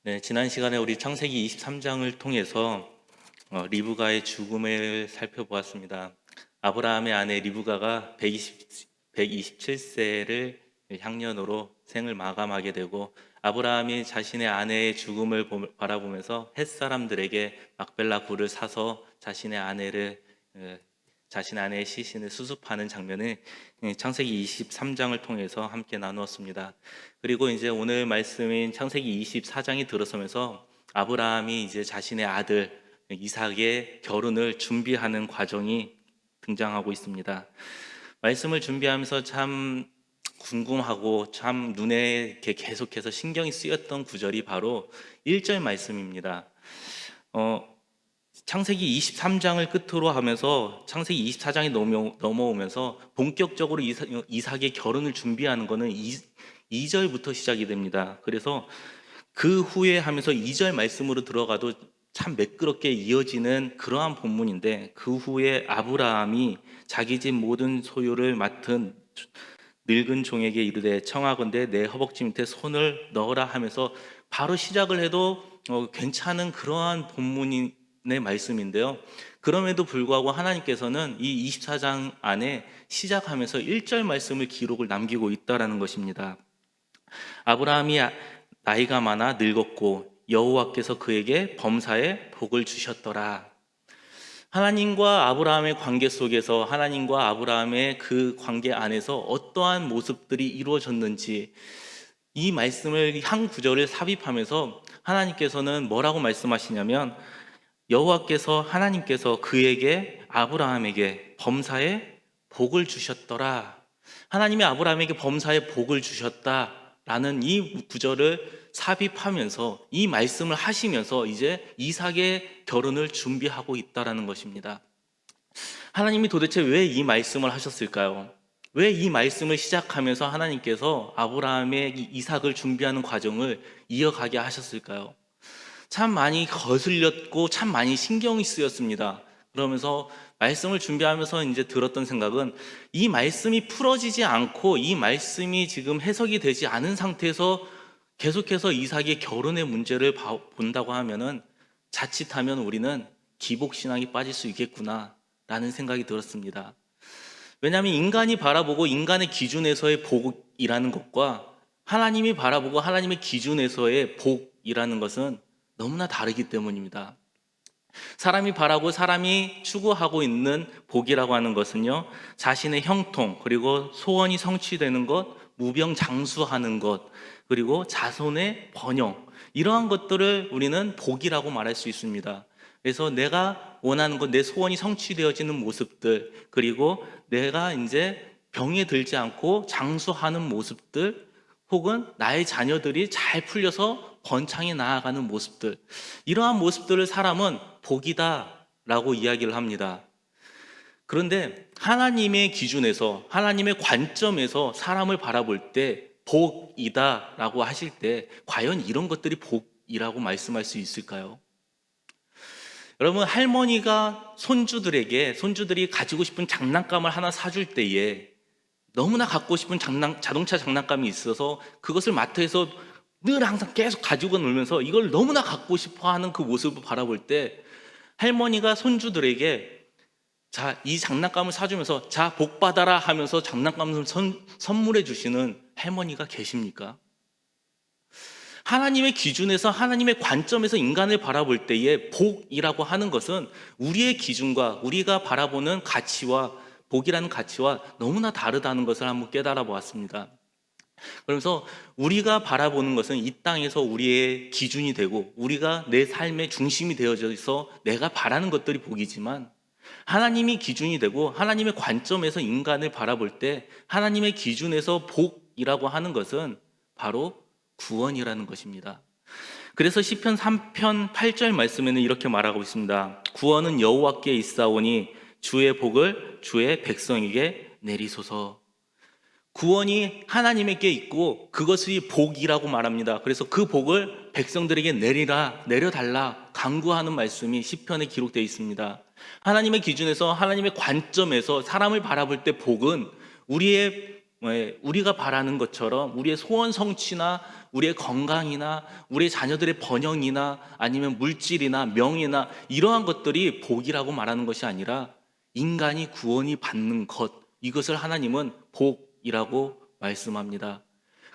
네, 지난 시간에 우리 창세기 23장을 통해서 리브가의 죽음을 살펴보았습니다. 아브라함의 아내 리브가가 127세를 향년으로 생을 마감하게 되고, 아브라함이 자신의 아내의 죽음을 바라보면서 햇사람들에게 막벨라 굴을 사서 자신의 아내의 시신을 수습하는 장면을 창세기 23장을 통해서 함께 나누었습니다. 그리고 이제 오늘 말씀인 창세기 24장이 들어서면서 아브라함이 이제 자신의 아들 이삭의 결혼을 준비하는 과정이 등장하고 있습니다. 말씀을 준비하면서 참 궁금하고 참 눈에 이렇게 계속해서 신경이 쓰였던 구절이 바로 1절 말씀입니다. 창세기 23장을 끝으로 하면서 창세기 24장이 넘어오면서 본격적으로 이삭의 결혼을 준비하는 것은 2절부터 시작이 됩니다. 그래서 그 후에 하면서 2절 말씀으로 들어가도 참 매끄럽게 이어지는 그러한 본문인데, 그 후에 아브라함이 자기 집 모든 소유를 맡은 늙은 종에게 이르되 청하건대 내 허벅지 밑에 손을 넣어라 하면서 바로 시작을 해도 괜찮은 그러한 본문의 말씀인데요. 그럼에도 불구하고 하나님께서는 이 24장 안에 시작하면서 1절 말씀을 기록을 남기고 있다는 것입니다. 아브라함이 나이가 많아 늙었고 여호와께서 그에게 범사에 복을 주셨더라. 하나님과 아브라함의 관계 속에서, 하나님과 아브라함의 그 관계 안에서 어떠한 모습들이 이루어졌는지 이 말씀을 한 구절을 삽입하면서 하나님께서는 뭐라고 말씀하시냐면, 하나님께서 그에게, 아브라함에게 범사에 복을 주셨더라. 하나님이 아브라함에게 범사에 복을 주셨다라는 이 구절을 삽입하면서 이 말씀을 하시면서 이제 이삭의 결혼을 준비하고 있다라는 것입니다. 하나님이 도대체 왜 이 말씀을 하셨을까요? 왜 이 말씀을 시작하면서 하나님께서 아브라함의 이삭을 준비하는 과정을 이어가게 하셨을까요? 참 많이 거슬렸고 참 많이 신경이 쓰였습니다. 그러면서 말씀을 준비하면서 이제 들었던 생각은, 이 말씀이 풀어지지 않고 이 말씀이 지금 해석이 되지 않은 상태에서 계속해서 이삭의 결혼의 문제를 본다고 하면은 자칫하면 우리는 기복신앙이 빠질 수 있겠구나 라는 생각이 들었습니다. 왜냐하면 인간이 바라보고 인간의 기준에서의 복이라는 것과 하나님이 바라보고 하나님의 기준에서의 복이라는 것은 너무나 다르기 때문입니다. 사람이 바라고 사람이 추구하고 있는 복이라고 하는 것은요, 자신의 형통, 그리고 소원이 성취되는 것, 무병장수하는 것, 그리고 자손의 번영, 이러한 것들을 우리는 복이라고 말할 수 있습니다. 그래서 내가 원하는 것, 내 소원이 성취되어지는 모습들, 그리고 내가 이제 병에 들지 않고 장수하는 모습들, 혹은 나의 자녀들이 잘 풀려서 번창해 나아가는 모습들, 이러한 모습들을 사람은 복이다라고 이야기를 합니다. 그런데 하나님의 기준에서, 하나님의 관점에서 사람을 바라볼 때 복이다라고 하실 때 과연 이런 것들이 복이라고 말씀할 수 있을까요? 여러분, 할머니가 손주들이 가지고 싶은 장난감을 하나 사줄 때에 너무나 갖고 싶은 자동차 장난감이 있어서 그것을 마트에서 늘 항상 계속 가지고 놀면서 이걸 너무나 갖고 싶어 하는 그 모습을 바라볼 때, 할머니가 손주들에게 이 장난감을 사주면서 복 받아라 하면서 장난감을 선물해 주시는 할머니가 계십니까? 하나님의 기준에서, 하나님의 관점에서 인간을 바라볼 때에 복이라고 하는 것은 우리의 기준과 우리가 바라보는 가치와, 복이라는 가치와 너무나 다르다는 것을 한번 깨달아 보았습니다. 그러면서 우리가 바라보는 것은 이 땅에서 우리의 기준이 되고 우리가 내 삶의 중심이 되어져서 내가 바라는 것들이 복이지만, 하나님이 기준이 되고 하나님의 관점에서 인간을 바라볼 때 하나님의 기준에서 복이라고 하는 것은 바로 구원이라는 것입니다. 그래서 시편 3편 8절 말씀에는 이렇게 말하고 있습니다. 구원은 여호와께 있사오니 주의 복을 주의 백성에게 내리소서. 구원이 하나님에게 있고 그것이 복이라고 말합니다. 그래서 그 복을 백성들에게 내려달라 간구하는 말씀이 시편에 기록되어 있습니다. 하나님의 기준에서, 하나님의 관점에서 사람을 바라볼 때 복은 우리의 우리가 바라는 것처럼 우리의 소원 성취나 우리의 건강이나 우리의 자녀들의 번영이나 아니면 물질이나 명예나 이러한 것들이 복이라고 말하는 것이 아니라 인간이 구원이 받는 것, 이것을 하나님은 복이라고 말씀합니다.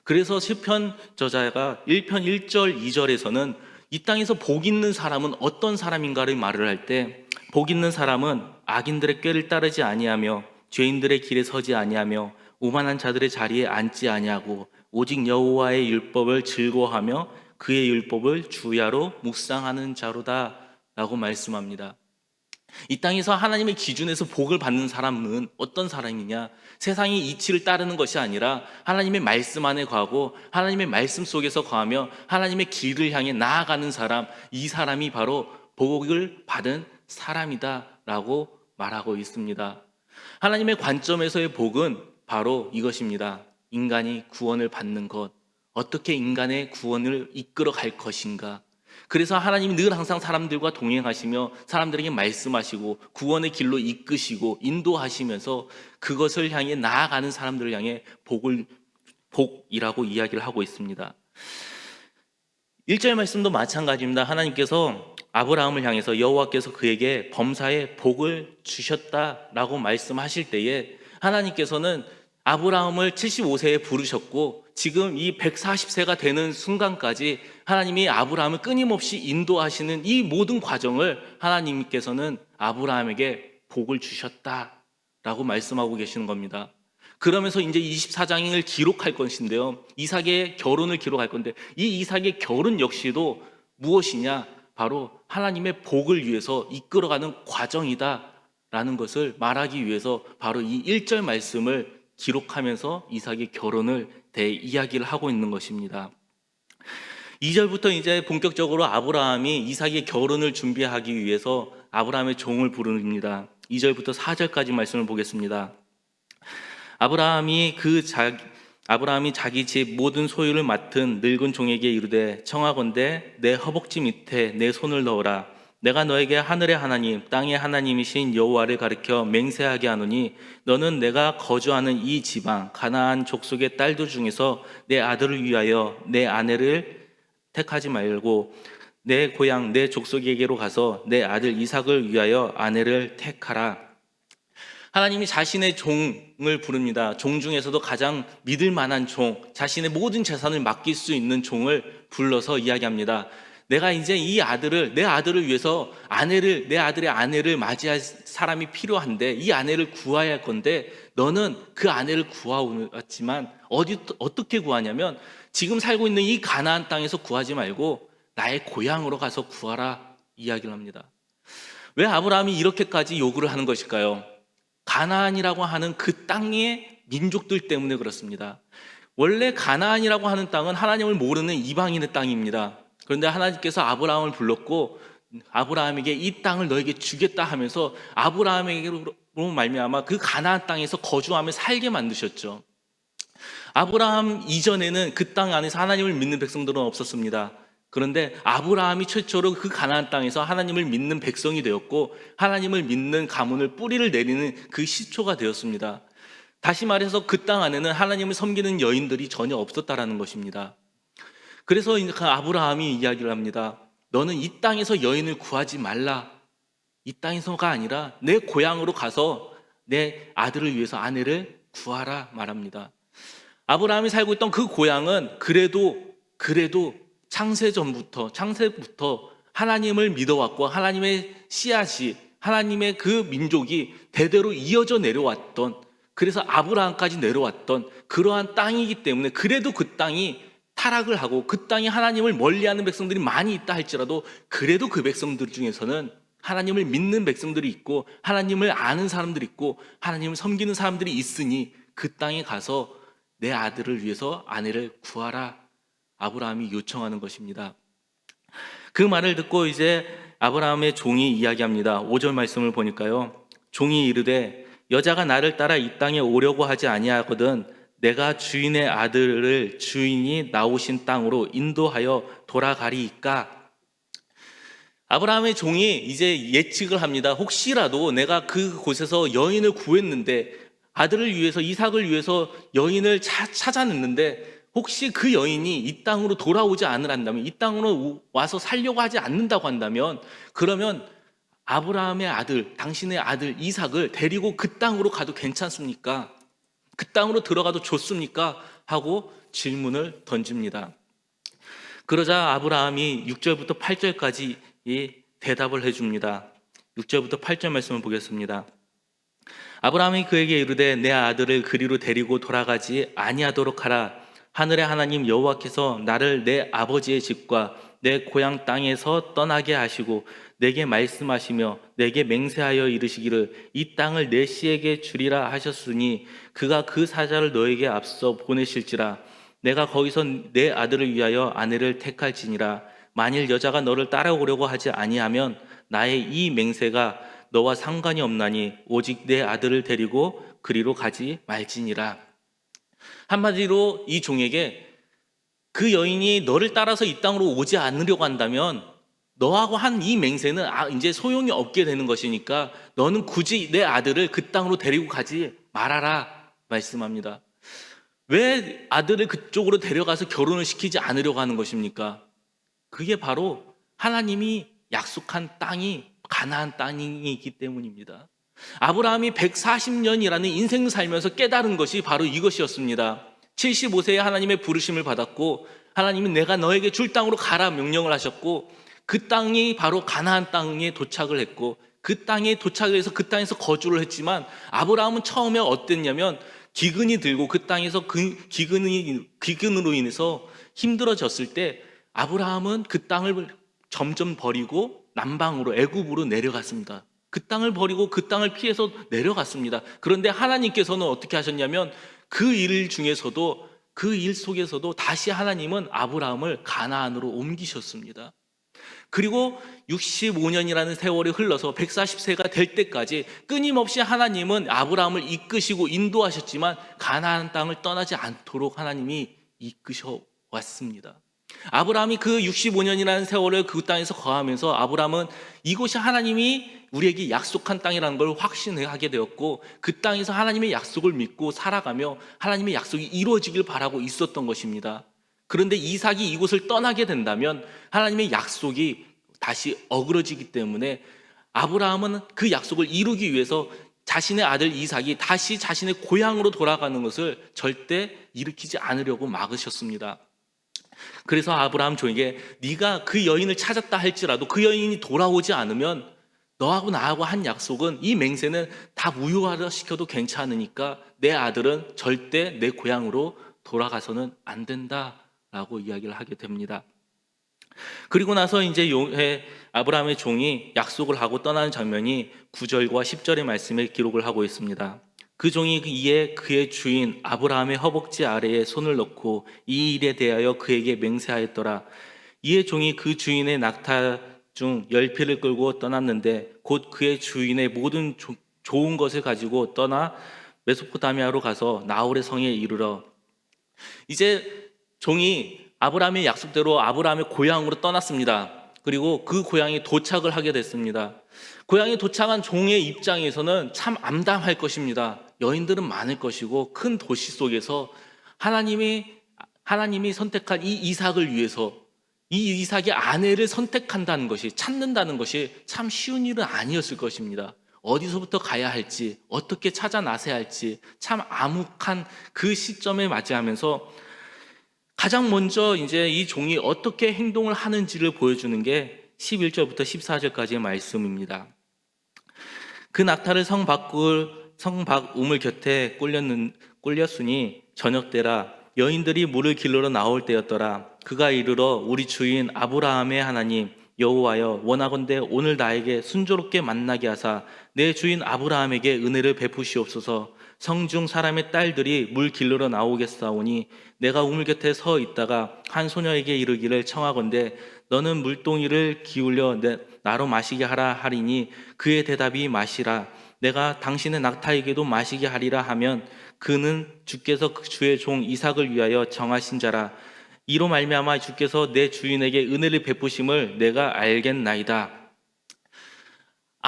그래서 시편 저자가 1편 1절 2절에서는 이 땅에서 복 있는 사람은 어떤 사람인가를 말을 할 때, 복 있는 사람은 악인들의 꾀를 따르지 아니하며 죄인들의 길에 서지 아니하며 오만한 자들의 자리에 앉지 아니하고 오직 여호와의 율법을 즐거워하며 그의 율법을 주야로 묵상하는 자로다 라고 말씀합니다. 이 땅에서 하나님의 기준에서 복을 받는 사람은 어떤 사람이냐? 세상의 이치를 따르는 것이 아니라 하나님의 말씀 안에 거하고 하나님의 말씀 속에서 거하며 하나님의 길을 향해 나아가는 사람, 이 사람이 바로 복을 받은 사람이다 라고 말하고 있습니다. 하나님의 관점에서의 복은 바로 이것입니다. 인간이 구원을 받는 것, 어떻게 인간의 구원을 이끌어 갈 것인가. 그래서 하나님이 늘 항상 사람들과 동행하시며 사람들에게 말씀하시고 구원의 길로 이끄시고 인도하시면서 그것을 향해 나아가는 사람들을 향해 복이라고 이야기를 하고 있습니다. 1절 말씀도 마찬가지입니다. 하나님께서 아브라함을 향해서 여호와께서 그에게 범사에 복을 주셨다라고 말씀하실 때에 하나님께서는 아브라함을 75세에 부르셨고 지금 이 140세가 되는 순간까지 하나님이 아브라함을 끊임없이 인도하시는 이 모든 과정을 하나님께서는 아브라함에게 복을 주셨다라고 말씀하고 계시는 겁니다. 그러면서 이제 24장을 기록할 것인데요, 이삭의 결혼을 기록할 건데 이 이삭의 결혼 역시도 무엇이냐? 바로 하나님의 복을 위해서 이끌어가는 과정이다라는 것을 말하기 위해서 바로 이 1절 말씀을 기록하면서 이삭의 결혼을 이야기를 하고 있는 것입니다. 2절부터 이제 본격적으로 아브라함이 이삭의 결혼을 준비하기 위해서 아브라함의 종을 부릅니다. 2절부터 4절까지 말씀을 보겠습니다. 아브라함이 자기 집 모든 소유를 맡은 늙은 종에게 이르되 청하건대 내 허벅지 밑에 내 손을 넣어라. 내가 너에게 하늘의 하나님 땅의 하나님이신 여호와를 가리켜 맹세하게 하노니 너는 내가 거주하는 이 지방 가나안 족속의 딸들 중에서 내 아들을 위하여 내 아내를 택하지 말고 내 고향 내 족속에게로 가서 내 아들 이삭을 위하여 아내를 택하라. 하나님이 자신의 종을 부릅니다. 종 중에서도 가장 믿을 만한 종, 자신의 모든 재산을 맡길 수 있는 종을 불러서 이야기합니다. 내가 이제 내 아들을 위해서 내 아들의 아내를 맞이할 사람이 필요한데 이 아내를 구해야 할 건데 너는 그 아내를 구하왔지만 어떻게 구하냐면 지금 살고 있는 이 가나안 땅에서 구하지 말고 나의 고향으로 가서 구하라 이야기를 합니다. 왜 아브라함이 이렇게까지 요구를 하는 것일까요? 가나안이라고 하는 그 땅의 민족들 때문에 그렇습니다. 원래 가나안이라고 하는 땅은 하나님을 모르는 이방인의 땅입니다. 그런데 하나님께서 아브라함을 불렀고 아브라함에게 이 땅을 너에게 주겠다 하면서 아브라함에게로 말미암아 그 가나안 땅에서 거주하며 살게 만드셨죠. 아브라함 이전에는 그 땅 안에서 하나님을 믿는 백성들은 없었습니다. 그런데 아브라함이 최초로 그 가나안 땅에서 하나님을 믿는 백성이 되었고 하나님을 믿는 가문을 뿌리를 내리는 그 시초가 되었습니다. 다시 말해서 그 땅 안에는 하나님을 섬기는 여인들이 전혀 없었다라는 것입니다. 그래서 아브라함이 이야기를 합니다. 너는 이 땅에서 여인을 구하지 말라. 이 땅에서가 아니라 내 고향으로 가서 내 아들을 위해서 아내를 구하라 말합니다. 아브라함이 살고 있던 그 고향은 그래도 창세부터 하나님을 믿어왔고 하나님의 씨앗이 하나님의 그 민족이 대대로 이어져 내려왔던, 그래서 아브라함까지 내려왔던 그러한 땅이기 때문에 그래도 그 땅이 타락을 하고 그 땅에 하나님을 멀리하는 백성들이 많이 있다 할지라도 그래도 그 백성들 중에서는 하나님을 믿는 백성들이 있고 하나님을 아는 사람들이 있고 하나님을 섬기는 사람들이 있으니 그 땅에 가서 내 아들을 위해서 아내를 구하라 아브라함이 요청하는 것입니다. 그 말을 듣고 이제 아브라함의 종이 이야기합니다. 5절 말씀을 보니까요, 종이 이르되 여자가 나를 따라 이 땅에 오려고 하지 아니하거든 내가 주인의 아들을 주인이 나오신 땅으로 인도하여 돌아가리이까. 아브라함의 종이 이제 예측을 합니다. 혹시라도 내가 그곳에서 여인을 구했는데 아들을 위해서, 이삭을 위해서 여인을 찾아냈는데 혹시 그 여인이 이 땅으로 돌아오지 않으란다면, 이 땅으로 와서 살려고 하지 않는다고 한다면, 그러면 아브라함의 아들, 당신의 아들 이삭을 데리고 그 땅으로 가도 괜찮습니까? 그 땅으로 들어가도 좋습니까? 하고 질문을 던집니다. 그러자 아브라함이 6절부터 8절까지 이 대답을 해줍니다. 6절부터 8절 말씀을 보겠습니다. 아브라함이 그에게 이르되 내 아들을 그리로 데리고 돌아가지 아니하도록 하라. 하늘의 하나님 여호와께서 나를 내 아버지의 집과 내 고향 땅에서 떠나게 하시고 내게 말씀하시며 내게 맹세하여 이르시기를 이 땅을 내 씨에게 주리라 하셨으니 그가 그 사자를 너에게 앞서 보내실지라. 내가 거기서 내 아들을 위하여 아내를 택할지니라. 만일 여자가 너를 따라오려고 하지 아니하면 나의 이 맹세가 너와 상관이 없나니 오직 내 아들을 데리고 그리로 가지 말지니라. 한마디로 이 종에게 그 여인이 너를 따라서 이 땅으로 오지 않으려고 한다면 너하고 한 이 맹세는 이제 소용이 없게 되는 것이니까 너는 굳이 내 아들을 그 땅으로 데리고 가지 말아라 말씀합니다. 왜 아들을 그쪽으로 데려가서 결혼을 시키지 않으려고 하는 것입니까? 그게 바로 하나님이 약속한 땅이 가나안 땅이기 때문입니다. 아브라함이 140년이라는 인생을 살면서 깨달은 것이 바로 이것이었습니다. 75세에 하나님의 부르심을 받았고 하나님은 내가 너에게 줄 땅으로 가라 명령을 하셨고 그 땅이 바로 가나안 땅에 도착을 했고 그 땅에 도착해서 그 땅에서 거주를 했지만 아브라함은 처음에 어땠냐면 기근이 들고 그 땅에서 그 기근으로 인해서 힘들어졌을 때 아브라함은 그 땅을 점점 버리고 남방으로 애굽으로 내려갔습니다. 그 땅을 버리고 그 땅을 피해서 내려갔습니다. 그런데 하나님께서는 어떻게 하셨냐면 그 일 중에서도 그 일 속에서도 다시 하나님은 아브라함을 가나안으로 옮기셨습니다. 그리고 65년이라는 세월이 흘러서 140세가 될 때까지 끊임없이 하나님은 아브라함을 이끄시고 인도하셨지만 가나안 땅을 떠나지 않도록 하나님이 이끄셔 왔습니다. 아브라함이 그 65년이라는 세월을 그 땅에서 거하면서 아브라함은 이곳이 하나님이 우리에게 약속한 땅이라는 걸 확신하게 되었고 그 땅에서 하나님의 약속을 믿고 살아가며 하나님의 약속이 이루어지길 바라고 있었던 것입니다. 그런데 이삭이 이곳을 떠나게 된다면 하나님의 약속이 다시 어그러지기 때문에 아브라함은 그 약속을 이루기 위해서 자신의 아들 이삭이 다시 자신의 고향으로 돌아가는 것을 절대 일으키지 않으려고 막으셨습니다. 그래서 아브라함 종에게 네가 그 여인을 찾았다 할지라도 그 여인이 돌아오지 않으면 너하고 나하고 한 약속은 이 맹세는 다 무효화시켜도 괜찮으니까 내 아들은 절대 내 고향으로 돌아가서는 안 된다라고 이야기를 하게 됩니다. 그리고 나서 이제 아브라함의 종이 약속을 하고 떠나는 장면이 9절과 10절의 말씀에 기록을 하고 있습니다. 그 종이 이에 그의 주인 아브라함의 허벅지 아래에 손을 넣고 이 일에 대하여 그에게 맹세하였더라. 이에 종이 그 주인의 낙타 중 10匹를 끌고 떠났는데 곧 그의 주인의 모든 좋은 것을 가지고 떠나 메소포타미아로 가서 나홀의 성에 이르러 이제 종이 아브라함의 약속대로 아브라함의 고향으로 떠났습니다. 그리고 그 고향에 도착을 하게 됐습니다. 고향에 도착한 종의 입장에서는 참 암담할 것입니다. 여인들은 많을 것이고 큰 도시 속에서 하나님이 선택한 이 이삭을 위해서 이 이삭의 아내를 선택한다는 것이 찾는다는 것이 참 쉬운 일은 아니었을 것입니다. 어디서부터 가야 할지 어떻게 찾아 나서야 할지 참 암묵한 그 시점에 맞이하면서 가장 먼저 이제 이 종이 어떻게 행동을 하는지를 보여주는 게 11절부터 14절까지의 말씀입니다. 그 낙타를 성 밖 우물 곁에 꿀렸으니 저녁 때라 여인들이 물을 길러러 나올 때였더라. 그가 이르러 우리 주인 아브라함의 하나님 여호와여 원하건대 오늘 나에게 순조롭게 만나게 하사 내 주인 아브라함에게 은혜를 베푸시옵소서. 성중 사람의 딸들이 물 길러러 나오겠사오니 내가 우물 곁에 서 있다가 한 소녀에게 이르기를 청하건대 너는 물동이를 기울여 나로 마시게 하라 하리니 그의 대답이 마시라. 내가 당신의 낙타에게도 마시게 하리라 하면 그는 주께서 주의 종 이삭을 위하여 정하신 자라. 이로 말미암아 주께서 내 주인에게 은혜를 베푸심을 내가 알겠나이다.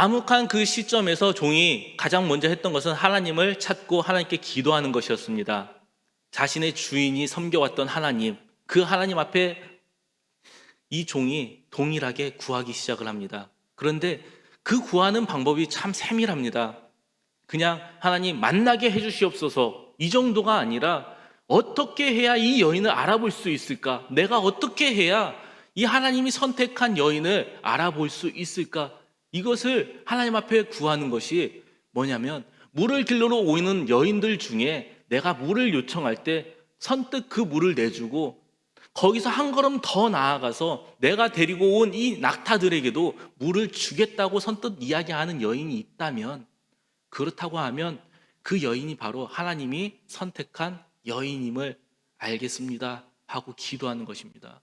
암흑한 그 시점에서 종이 가장 먼저 했던 것은 하나님을 찾고 하나님께 기도하는 것이었습니다. 자신의 주인이 섬겨왔던 하나님, 그 하나님 앞에 이 종이 동일하게 구하기 시작을 합니다. 그런데 그 구하는 방법이 참 세밀합니다. 그냥 하나님 만나게 해주시옵소서 이 정도가 아니라 어떻게 해야 이 여인을 알아볼 수 있을까? 내가 어떻게 해야 이 하나님이 선택한 여인을 알아볼 수 있을까? 이것을 하나님 앞에 구하는 것이 뭐냐면, 물을 길러러 오는 여인들 중에 내가 물을 요청할 때 선뜻 그 물을 내주고 거기서 한 걸음 더 나아가서 내가 데리고 온 이 낙타들에게도 물을 주겠다고 선뜻 이야기하는 여인이 있다면, 그렇다고 하면 그 여인이 바로 하나님이 선택한 여인임을 알겠습니다 하고 기도하는 것입니다.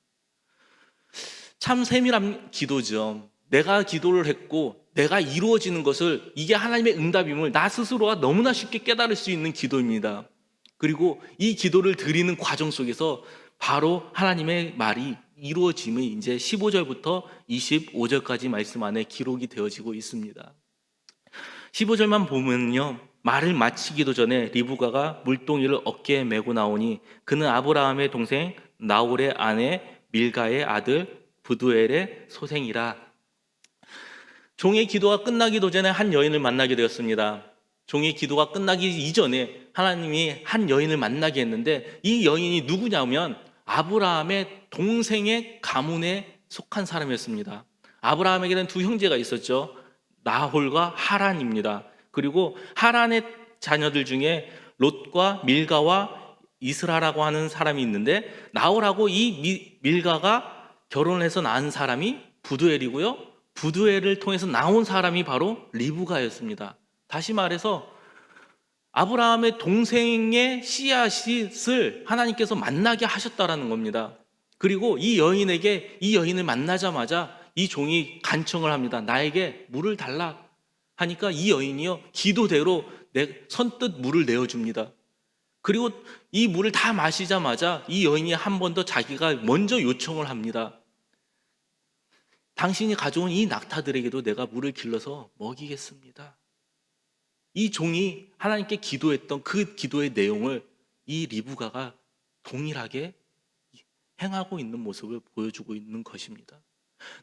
참 세밀한 기도죠. 내가 기도를 했고 내가 이루어지는 것을, 이게 하나님의 응답임을 나 스스로가 너무나 쉽게 깨달을 수 있는 기도입니다. 그리고 이 기도를 드리는 과정 속에서 바로 하나님의 말이 이루어짐이 이제 15절부터 25절까지 말씀 안에 기록이 되어지고 있습니다. 15절만 보면요, 말을 마치기도 전에 리브가가 물동이를 어깨에 메고 나오니 그는 아브라함의 동생 나홀의 아내 밀가의 아들 부두엘의 소생이라. 종의 기도가 끝나기도 전에 한 여인을 만나게 되었습니다. 종의 기도가 끝나기 이전에 하나님이 한 여인을 만나게 했는데, 이 여인이 누구냐면 아브라함의 동생의 가문에 속한 사람이었습니다. 아브라함에게는 두 형제가 있었죠. 나홀과 하란입니다. 그리고 하란의 자녀들 중에 롯과 밀가와 이스라라고 하는 사람이 있는데, 나홀하고 이 밀가가 결혼해서 낳은 사람이 부두엘이고요, 부두엘을 통해서 나온 사람이 바로 리브가였습니다. 다시 말해서 아브라함의 동생의 씨앗을 하나님께서 만나게 하셨다라는 겁니다. 그리고 이 여인을 만나자마자 이 종이 간청을 합니다. 나에게 물을 달라 하니까 이 여인이요, 기도대로 선뜻 물을 내어줍니다. 그리고 이 물을 다 마시자마자 이 여인이 한 번 더 자기가 먼저 요청을 합니다. 당신이 가져온 이 낙타들에게도 내가 물을 길러서 먹이겠습니다. 이 종이 하나님께 기도했던 그 기도의 내용을 이 리브가가 동일하게 행하고 있는 모습을 보여주고 있는 것입니다.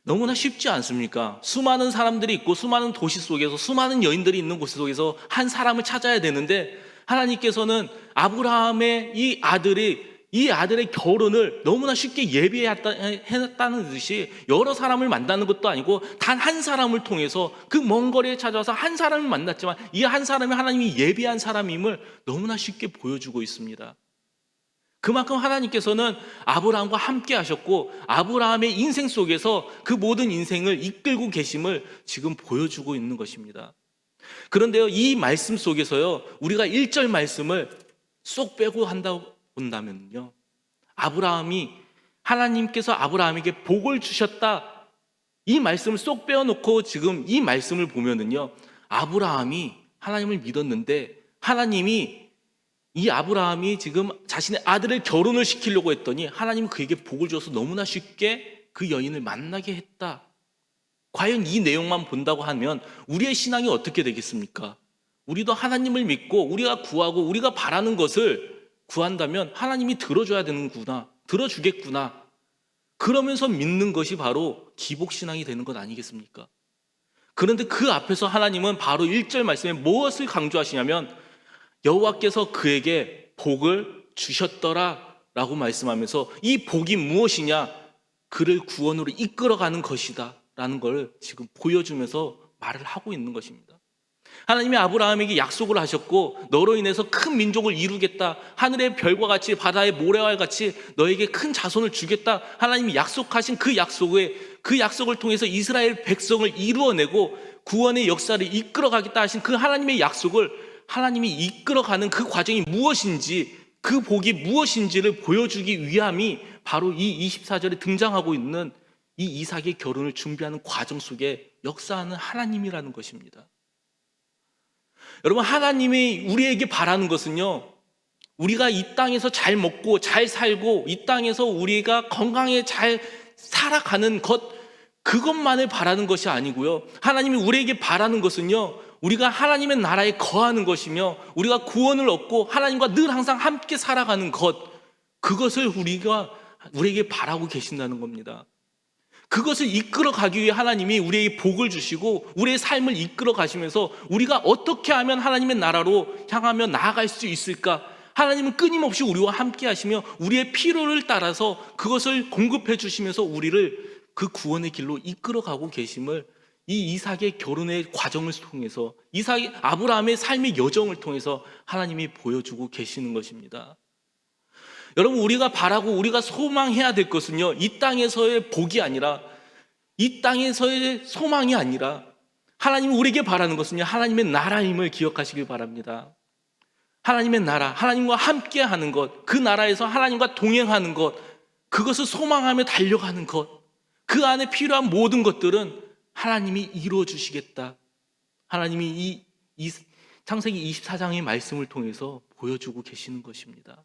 너무나 쉽지 않습니까? 수많은 사람들이 있고 수많은 도시 속에서 수많은 여인들이 있는 곳 속에서 한 사람을 찾아야 되는데, 하나님께서는 아브라함의 이 아들의 결혼을 너무나 쉽게 예비해놨다는 듯이 여러 사람을 만나는 것도 아니고 단 한 사람을 통해서 그 먼 거리에 찾아와서 한 사람을 만났지만, 이 한 사람이 하나님이 예비한 사람임을 너무나 쉽게 보여주고 있습니다. 그만큼 하나님께서는 아브라함과 함께 하셨고 아브라함의 인생 속에서 그 모든 인생을 이끌고 계심을 지금 보여주고 있는 것입니다. 그런데요, 이 말씀 속에서요, 우리가 1절 말씀을 쏙 빼고 한다고 본다면요, 하나님께서 아브라함에게 복을 주셨다, 이 말씀을 쏙 빼어놓고 지금 이 말씀을 보면은요, 아브라함이 하나님을 믿었는데 하나님이 이 아브라함이 지금 자신의 아들을 결혼을 시키려고 했더니 하나님은 그에게 복을 줘서 너무나 쉽게 그 여인을 만나게 했다. 과연 이 내용만 본다고 하면 우리의 신앙이 어떻게 되겠습니까? 우리도 하나님을 믿고 우리가 구하고 우리가 바라는 것을 구한다면 하나님이 들어줘야 되는구나, 들어주겠구나, 그러면서 믿는 것이 바로 기복신앙이 되는 것 아니겠습니까? 그런데 그 앞에서 하나님은 바로 1절 말씀에 무엇을 강조하시냐면, 여호와께서 그에게 복을 주셨더라 라고 말씀하면서, 이 복이 무엇이냐? 그를 구원으로 이끌어가는 것이다 라는 걸 지금 보여주면서 말을 하고 있는 것입니다. 하나님이 아브라함에게 약속을 하셨고, 너로 인해서 큰 민족을 이루겠다, 하늘의 별과 같이 바다의 모래와 같이 너에게 큰 자손을 주겠다, 하나님이 약속하신 그 약속을 통해서 이스라엘 백성을 이루어내고 구원의 역사를 이끌어가겠다 하신 그 하나님의 약속을 하나님이 이끌어가는 그 과정이 무엇인지, 그 복이 무엇인지를 보여주기 위함이 바로 이 24절에 등장하고 있는 이 이삭의 결혼을 준비하는 과정 속에 역사하는 하나님이라는 것입니다. 여러분, 하나님이 우리에게 바라는 것은요, 우리가 이 땅에서 잘 먹고 잘 살고 이 땅에서 우리가 건강에 잘 살아가는 것, 그것만을 바라는 것이 아니고요. 하나님이 우리에게 바라는 것은요, 우리가 하나님의 나라에 거하는 것이며 우리가 구원을 얻고 하나님과 늘 항상 함께 살아가는 것, 그것을 우리에게 바라고 계신다는 겁니다. 그것을 이끌어 가기 위해 하나님이 우리에게 복을 주시고 우리의 삶을 이끌어 가시면서 우리가 어떻게 하면 하나님의 나라로 향하며 나아갈 수 있을까? 하나님은 끊임없이 우리와 함께 하시며 우리의 필요를 따라서 그것을 공급해 주시면서 우리를 그 구원의 길로 이끌어 가고 계심을 이 이삭의 결혼의 과정을 통해서, 아브라함의 삶의 여정을 통해서 하나님이 보여주고 계시는 것입니다. 여러분, 우리가 바라고 우리가 소망해야 될 것은요, 이 땅에서의 복이 아니라, 이 땅에서의 소망이 아니라 하나님이 우리에게 바라는 것은요, 하나님의 나라임을 기억하시길 바랍니다. 하나님의 나라, 하나님과 함께하는 것, 그 나라에서 하나님과 동행하는 것, 그것을 소망하며 달려가는 것, 그 안에 필요한 모든 것들은 하나님이 이루어 주시겠다. 하나님이 이 창세기 24장의 말씀을 통해서 보여주고 계시는 것입니다.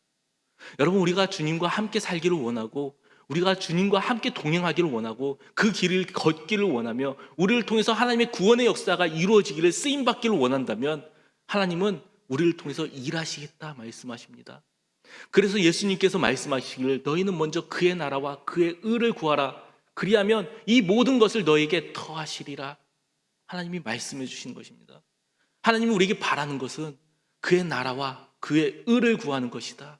여러분, 우리가 주님과 함께 살기를 원하고 우리가 주님과 함께 동행하기를 원하고 그 길을 걷기를 원하며 우리를 통해서 하나님의 구원의 역사가 이루어지기를, 쓰임받기를 원한다면 하나님은 우리를 통해서 일하시겠다 말씀하십니다. 그래서 예수님께서 말씀하시기를 너희는 먼저 그의 나라와 그의 의를 구하라, 그리하면 이 모든 것을 너에게 더하시리라. 하나님이 말씀해 주신 것입니다. 하나님이 우리에게 바라는 것은 그의 나라와 그의 의를 구하는 것이다.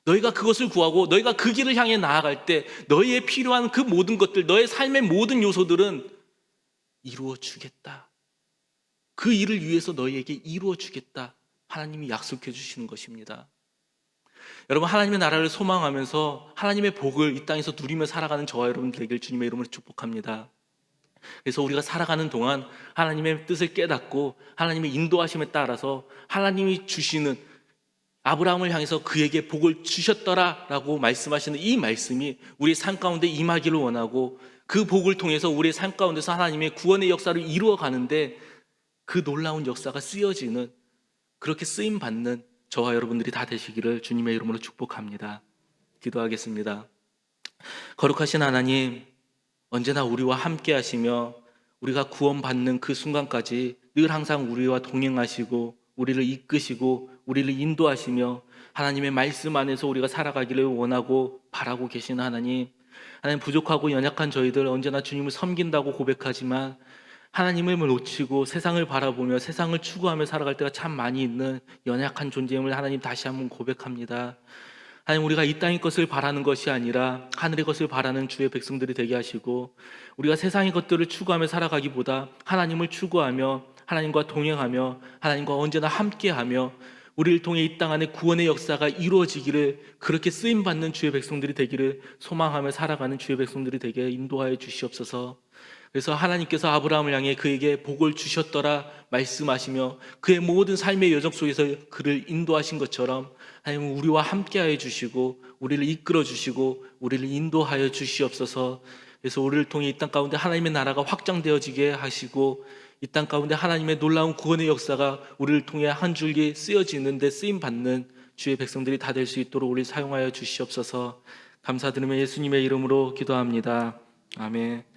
너희가 그것을 구하고 너희가 그 길을 향해 나아갈 때 너희의 필요한 그 모든 것들, 너의 삶의 모든 요소들은 이루어 주겠다. 그 일을 위해서 너희에게 이루어 주겠다. 하나님이 약속해 주시는 것입니다. 여러분, 하나님의 나라를 소망하면서 하나님의 복을 이 땅에서 누리며 살아가는 저와 여러분 되길 주님의 이름으로 축복합니다. 그래서 우리가 살아가는 동안 하나님의 뜻을 깨닫고 하나님의 인도하심에 따라서 하나님이 주시는, 아브라함을 향해서 그에게 복을 주셨더라 라고 말씀하시는 이 말씀이 우리의 삶 가운데 임하기를 원하고, 그 복을 통해서 우리의 삶 가운데서 하나님의 구원의 역사를 이루어 가는데 그 놀라운 역사가 쓰여지는, 그렇게 쓰임받는 저와 여러분들이 다 되시기를 주님의 이름으로 축복합니다. 기도하겠습니다. 거룩하신 하나님, 언제나 우리와 함께 하시며 우리가 구원받는 그 순간까지 늘 항상 우리와 동행하시고 우리를 이끄시고 우리를 인도하시며 하나님의 말씀 안에서 우리가 살아가기를 원하고 바라고 계신 하나님, 부족하고 연약한 저희들 언제나 주님을 섬긴다고 고백하지만 하나님을 놓치고 세상을 바라보며 세상을 추구하며 살아갈 때가 참 많이 있는 연약한 존재임을 하나님 다시 한번 고백합니다. 하나님, 우리가 이 땅의 것을 바라는 것이 아니라 하늘의 것을 바라는 주의 백성들이 되게 하시고, 우리가 세상의 것들을 추구하며 살아가기보다 하나님을 추구하며 하나님과 동행하며 하나님과 언제나 함께하며 우리를 통해 이 땅 안에 구원의 역사가 이루어지기를, 그렇게 쓰임받는 주의 백성들이 되기를 소망하며 살아가는 주의 백성들이 되게 인도하여 주시옵소서. 그래서 하나님께서 아브라함을 향해 그에게 복을 주셨더라 말씀하시며 그의 모든 삶의 여정 속에서 그를 인도하신 것처럼 하나님은 우리와 함께하여 주시고 우리를 이끌어 주시고 우리를 인도하여 주시옵소서. 그래서 우리를 통해 이 땅 가운데 하나님의 나라가 확장되어지게 하시고 이 땅 가운데 하나님의 놀라운 구원의 역사가 우리를 통해 한 줄기 쓰여지는데 쓰임받는 주의 백성들이 다 될 수 있도록 우리를 사용하여 주시옵소서. 감사드리며 예수님의 이름으로 기도합니다. 아멘.